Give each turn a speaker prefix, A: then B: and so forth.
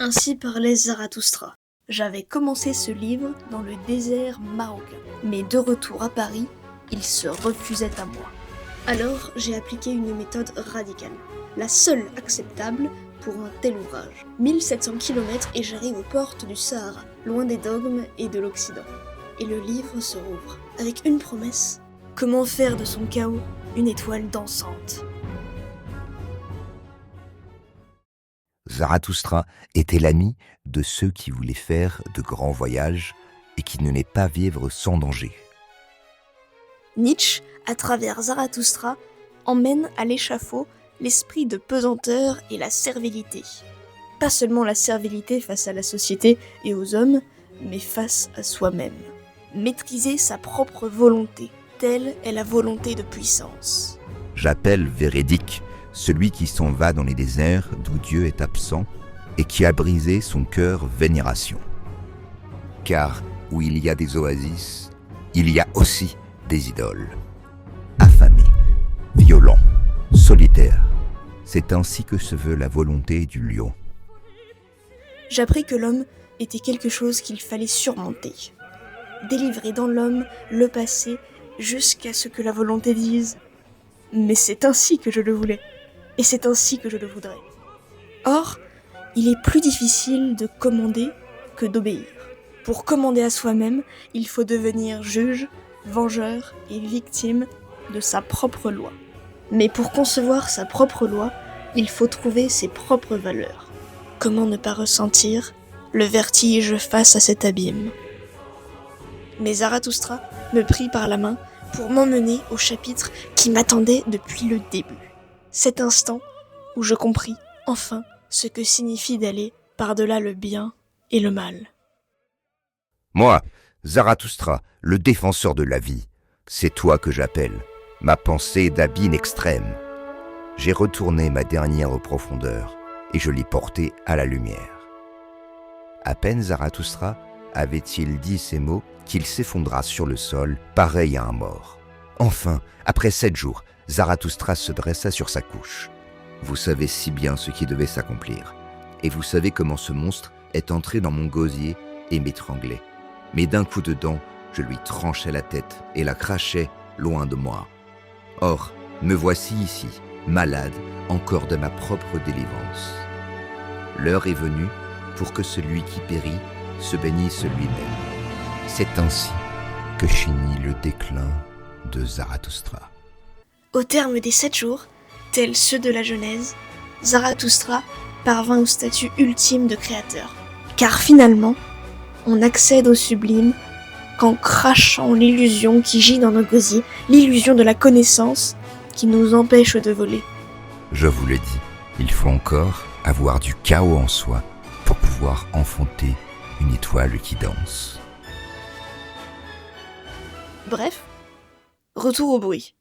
A: Ainsi parlait Zarathustra. J'avais commencé ce livre dans le désert marocain, mais de retour à Paris, il se refusait à moi. Alors j'ai appliqué une méthode radicale, la seule acceptable pour un tel ouvrage. 1700 km et j'arrive aux portes du Sahara, loin des dogmes et de l'Occident. Et le livre se rouvre, avec une promesse. Comment faire de son chaos une étoile dansante ?
B: Zarathustra était l'ami de ceux qui voulaient faire de grands voyages et qui ne n'aient pas vivre sans danger.
A: Nietzsche, à travers Zarathustra, emmène à l'échafaud l'esprit de pesanteur et la servilité. Pas seulement la servilité face à la société et aux hommes, mais face à soi-même. Maîtriser sa propre volonté, telle est la volonté de puissance.
B: J'appelle véridique celui qui s'en va dans les déserts d'où Dieu est absent et qui a brisé son cœur vénération. Car où il y a des oasis, il y a aussi des idoles. Affamés, violents, solitaires, c'est ainsi que se veut la volonté du lion.
A: J'appris que l'homme était quelque chose qu'il fallait surmonter. Délivrer dans l'homme le passé jusqu'à ce que la volonté dise « Mais c'est ainsi que je le voulais, et c'est ainsi que je le voudrais ». Or, il est plus difficile de commander que d'obéir. Pour commander à soi-même, il faut devenir juge, vengeur et victime de sa propre loi. Mais pour concevoir sa propre loi, il faut trouver ses propres valeurs. Comment ne pas ressentir le vertige face à cet abîme ? Mais Zarathustra me prit par la main pour m'emmener au chapitre qui m'attendait depuis le début. Cet instant où je compris, enfin, ce que signifie d'aller par-delà le bien et le mal.
B: Moi, Zarathustra, le défenseur de la vie, c'est toi que j'appelle, ma pensée d'abîme extrême. J'ai retourné ma dernière profondeur et je l'ai portée à la lumière. À peine Zarathustra avait-il dit ces mots qu'il s'effondra sur le sol, pareil à un mort. Enfin, après 7 jours, Zarathustra se dressa sur sa couche. Vous savez si bien ce qui devait s'accomplir, et vous savez comment ce monstre est entré dans mon gosier et m'étranglait. Mais d'un coup de dent, je lui tranchai la tête et la crachai loin de moi. Or, me voici ici, malade encore de ma propre délivrance. L'heure est venue pour que celui qui périt se bénisse lui-même. C'est ainsi que finit le déclin de Zarathustra.
A: Au terme des 7 jours, tels ceux de la Genèse, Zarathustra parvint au statut ultime de créateur. Car finalement, on accède au sublime qu'en crachant l'illusion qui gît dans nos gosiers, l'illusion de la connaissance qui nous empêche de voler.
B: Je vous le dis, il faut encore avoir du chaos en soi pour pouvoir enfanter une étoile qui danse.
A: Bref, retour au bruit.